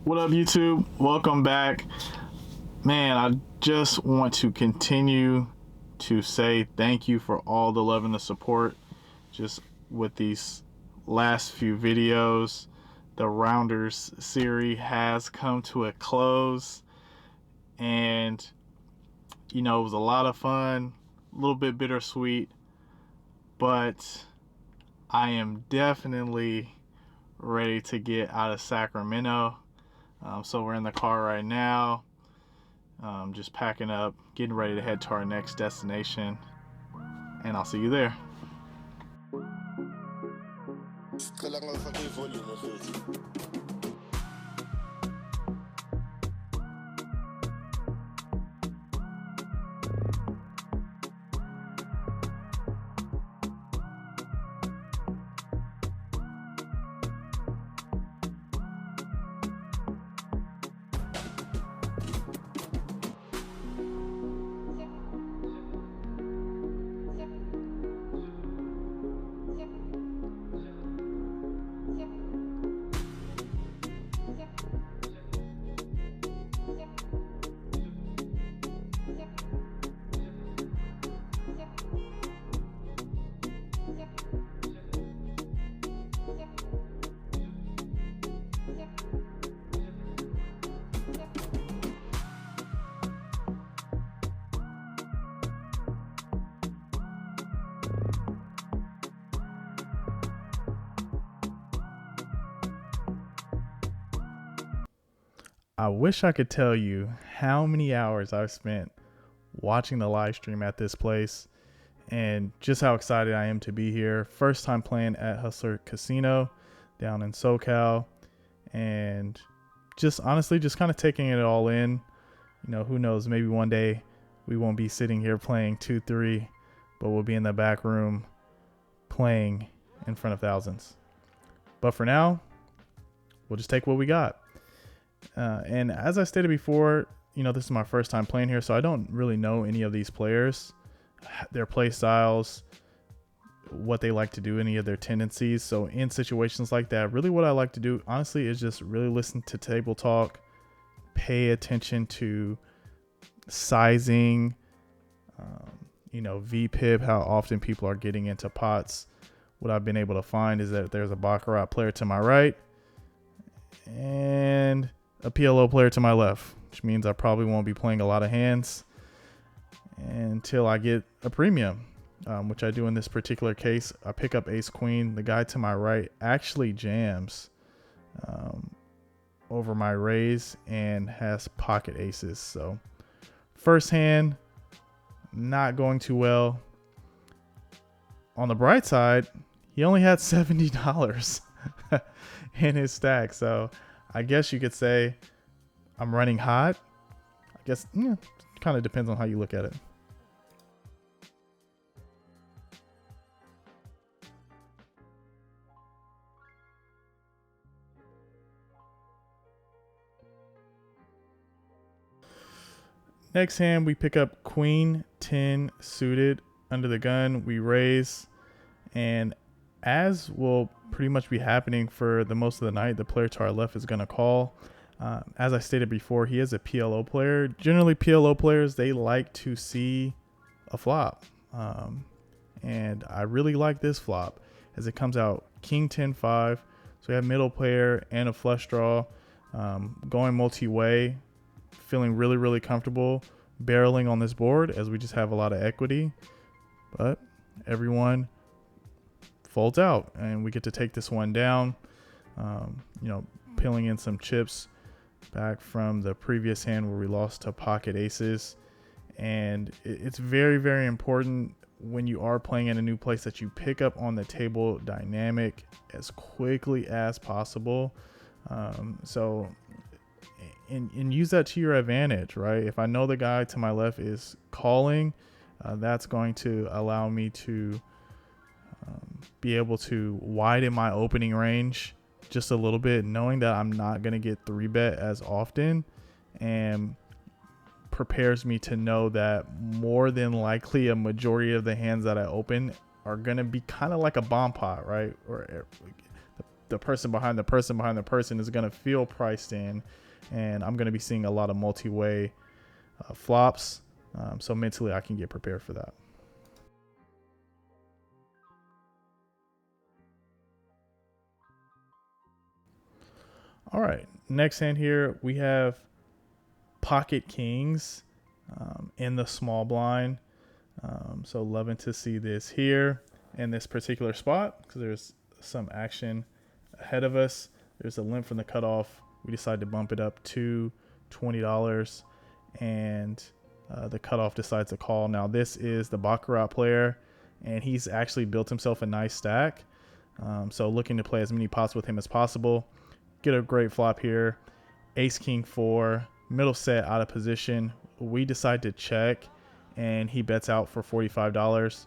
What up, YouTube? Welcome back. Man, I just want to continue to say thank you for all the love and the support. Just with these last few videos, the Rounders series has come to a close, and it was a lot of fun, a little bit bittersweet, but I am definitely ready to get out of Sacramento. So we're in the car right now, just packing up, getting ready to head to our next destination, and I'll see you there. I wish I could tell you how many hours I've spent watching the live stream at this place and just how excited I am to be here. First time playing at Hustler Casino down in SoCal, and just honestly just kind of taking it all in. Who knows, maybe one day we won't be sitting here playing 2-3, but we'll be in the back room playing in front of thousands. But for now, we'll just take what we got. And as I stated before, this is my first time playing here, so I don't really know any of these players, their play styles, what they like to do, any of their tendencies. So in situations like that, really what I like to do, honestly, is just really listen to table talk, pay attention to sizing, VPIP, how often people are getting into pots. What I've been able to find is that there's a Baccarat player to my right and a PLO player to my left, which means I probably won't be playing a lot of hands until I get a premium, which I do in this particular case. I pick up ace queen. The guy to my right actually jams over my raise and has pocket aces. So first hand, not going too well. On the bright side, he only had $70 in his stack. So I guess you could say I'm running hot. I guess kind of depends on how you look at it. Next hand, we pick up queen 10 suited under the gun. We raise, and as will pretty much be happening for the most of the night, the player to our left is going to call. As I stated before, he is a PLO player. Generally, PLO players, they like to see a flop. And I really like this flop as it comes out king 10-5. So we have middle player and a flush draw, going multi-way, feeling really, really comfortable barreling on this board as we just have a lot of equity. But everyone folds out and we get to take this one down, peeling in some chips back from the previous hand where we lost to pocket aces. And it's very, very important when you are playing in a new place that you pick up on the table dynamic as quickly as possible. And use that to your advantage, right? If I know the guy to my left is calling, that's going to allow me to be able to widen my opening range just a little bit, knowing that I'm not going to get 3-bet as often, and prepares me to know that more than likely a majority of the hands that I open are going to be kind of like a bomb pot, right? Or the person behind the person behind the person is going to feel priced in, and I'm going to be seeing a lot of multi-way flops. So mentally I can get prepared for that. All right, next hand here we have pocket kings in the small blind. So loving to see this here in this particular spot because there's some action ahead of us. There's a limp from the cutoff. We decided to bump it up to $20, and the cutoff decides to call. Now this is the Baccarat player, and he's actually built himself a nice stack. So looking to play as many pots with him as possible. Get a great flop here. Ace King 4, middle set out of position. We decide to check, and he bets out for $45.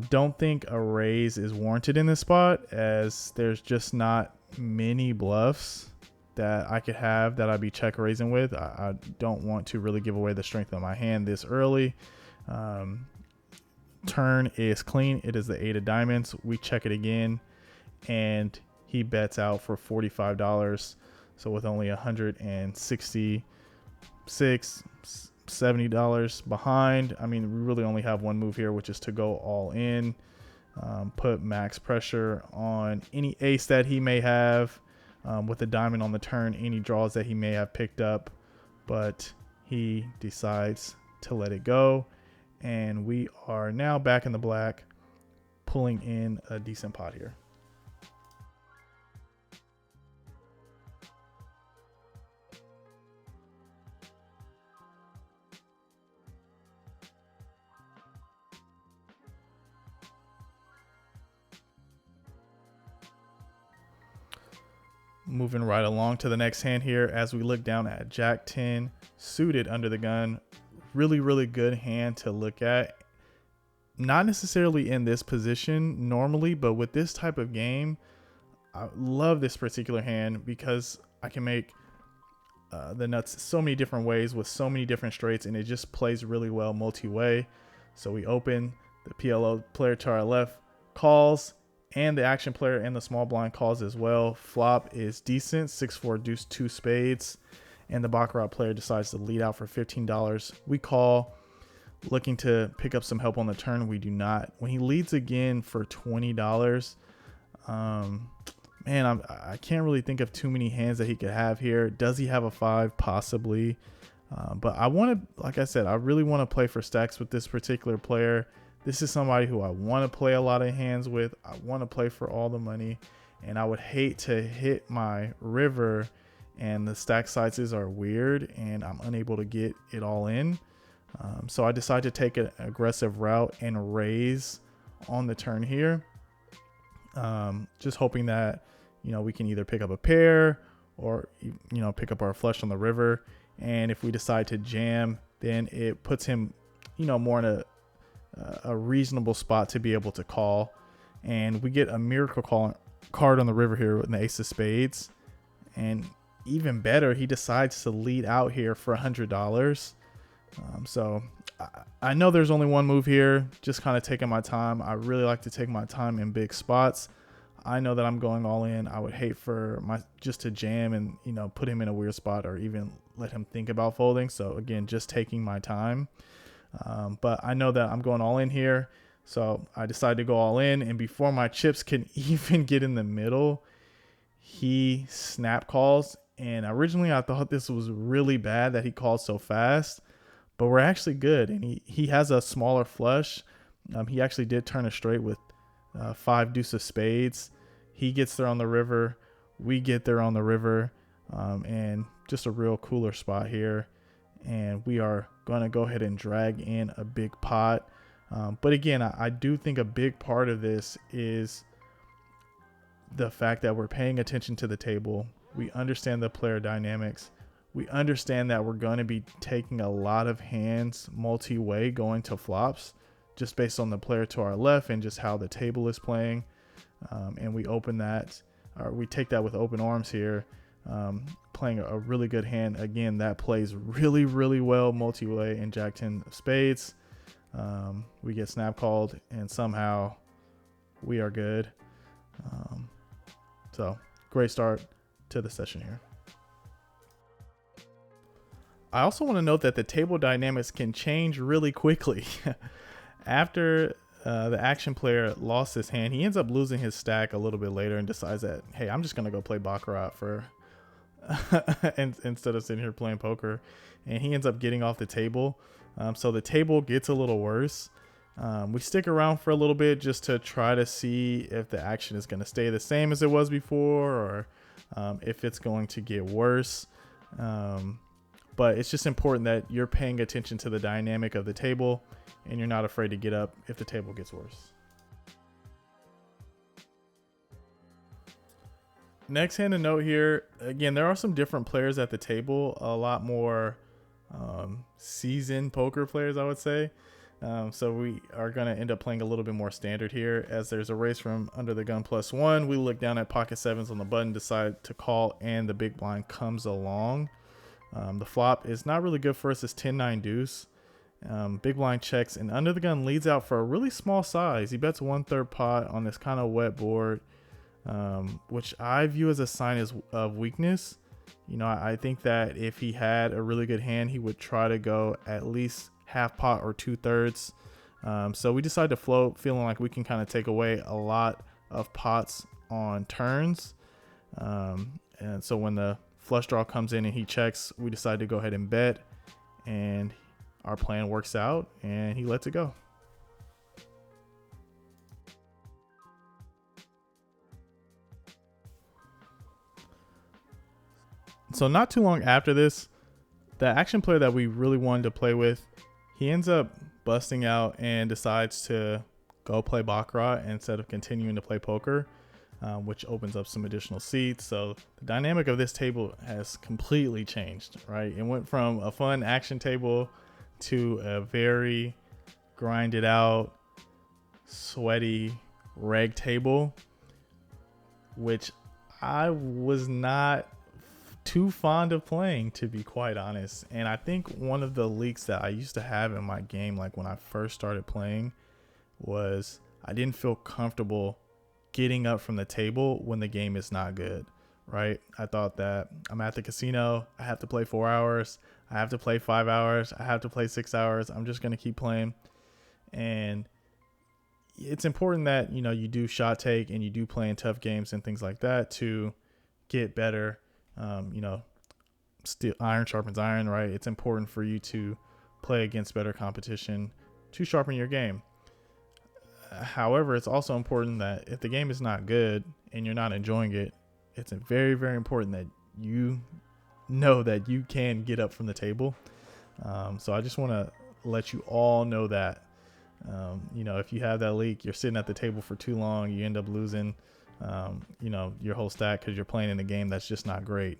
Don't think a raise is warranted in this spot, as there's just not many bluffs that I could have that I'd be check raising with. I don't want to really give away the strength of my hand this early. Turn is clean. It is the 8 of diamonds. We check it again, and he bets out for $45. So with only $166, $70 behind, I mean, we really only have one move here, which is to go all in, put max pressure on any ace that he may have, with a diamond on the turn, any draws that he may have picked up, but he decides to let it go. And we are now back in the black, pulling in a decent pot here. Moving right along to the next hand here as we look down at Jack 10 suited under the gun. Really good hand to look at. Not necessarily in this position normally, but with this type of game, I love this particular hand because I can make the nuts so many different ways with so many different straights, and it just plays really well multi-way. So we open, the PLO player to our left calls, and the action player and the small blind calls as well. Flop is decent, 6-4 deuce 2 spades, and the Baccarat player decides to lead out for $15. We call, looking to pick up some help on the turn. We do not. When he leads again for $20, man, I can't really think of too many hands that he could have here. Does he have a 5? Possibly. But I want to, like I said, I really want to play for stacks with this particular player. This is somebody who I want to play a lot of hands with. I want to play for all the money, and I would hate to hit my river and the stack sizes are weird and I'm unable to get it all in. So I decided to take an aggressive route and raise on the turn here. Just hoping that, we can either pick up a pair or, pick up our flush on the river. And if we decide to jam, then it puts him, more in a reasonable spot to be able to call. And we get a miracle card on the river here with the ace of spades. And even better, he decides to lead out here for $100. So I know there's only one move here, just kind of taking my time. I really like to take my time in big spots. I know that I'm going all in. I would hate for just to jam and, put him in a weird spot or even let him think about folding. So again, just taking my time. But I know that I'm going all in here. So I decided to go all in, and before my chips can even get in the middle, he snap calls. And originally I thought this was really bad that he called so fast, but we're actually good. And he has a smaller flush. He actually did turn a straight with 5 deuce of spades. He gets there on the river. We get there on the river. And just a real cooler spot here. And we are going to go ahead and drag in a big pot. But again, I do think a big part of this is the fact that we're paying attention to the table. We understand the player dynamics. We understand that we're going to be taking a lot of hands multi-way going to flops just based on the player to our left and just how the table is playing. And we open that, or we take that with open arms here, playing a really good hand. Again, that plays really well multi-way in Jack 10 of spades. We get snap called, and somehow we are good. So great start to the session here. I also want to note that the table dynamics can change really quickly. After the action player lost his hand, he ends up losing his stack a little bit later and decides that, hey, I'm just going to go play Baccarat for instead of sitting here playing poker. And he ends up getting off the table. So the table gets a little worse. We stick around for a little bit just to try to see if the action is going to stay the same as it was before, or if it's going to get worse. But it's just important that you're paying attention to the dynamic of the table and you're not afraid to get up if the table gets worse. Next hand to note here, again, there are some different players at the table, a lot more seasoned poker players, I would say. So we are going to end up playing a little bit more standard here, as there's a raise from under the gun +1. We look down at pocket sevens on the button, decide to call, and the big blind comes along. The flop is not really good for us. It's 10-9 deuce. Big blind checks, and under the gun leads out for a really small size. He bets 1/3 pot on this kind of wet board, which I view as a sign of weakness. You know, I think that if he had a really good hand, he would try to go at least half pot or 2/3. So we decide to float, feeling like we can kind of take away a lot of pots on turns. And so when the flush draw comes in and he checks, we decide to go ahead and bet, and our plan works out and he lets it go. So not too long after this, the action player that we really wanted to play with, he ends up busting out and decides to go play Baccarat instead of continuing to play poker, which opens up some additional seats. So the dynamic of this table has completely changed, right? It went from a fun action table to a very grinded out, sweaty reg table, which I was not too fond of playing, to be quite honest. And I think one of the leaks that I used to have in my game, like when I first started playing, was I didn't feel comfortable getting up from the table when the game is not good, right? I thought that I'm at the casino, I have to play 4 hours, I have to play 5 hours, I have to play 6 hours, I'm just going to keep playing. And it's important that, you know, you do shot take and you do play in tough games and things like that to get better. You know, still iron sharpens iron, right? It's important for you to play against better competition to sharpen your game. However, it's also important that if the game is not good and you're not enjoying it, it's very, very important that you know that you can get up from the table. So I just want to let you all know that, you know, if you have that leak, you're sitting at the table for too long, you end up losing, you know, your whole stack because you're playing in a game that's just not great.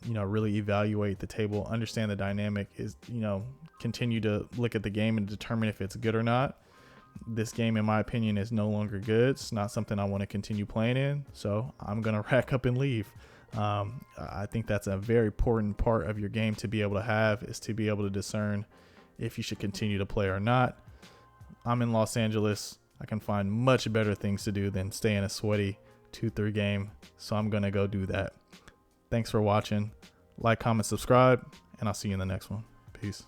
You know, really evaluate the table, understand the dynamic, is, you know, continue to look at the game and determine if it's good or not. This game, in my opinion, is no longer good. It's not something I want to continue playing in, so I'm going to rack up and leave. I think that's a very important part of your game to be able to have, is to be able to discern if you should continue to play or not. I'm in Los Angeles. I can find much better things to do than stay in a sweaty 2-3 game, so I'm going to go do that. Thanks for watching. Like, comment, subscribe, and I'll see you in the next one. Peace.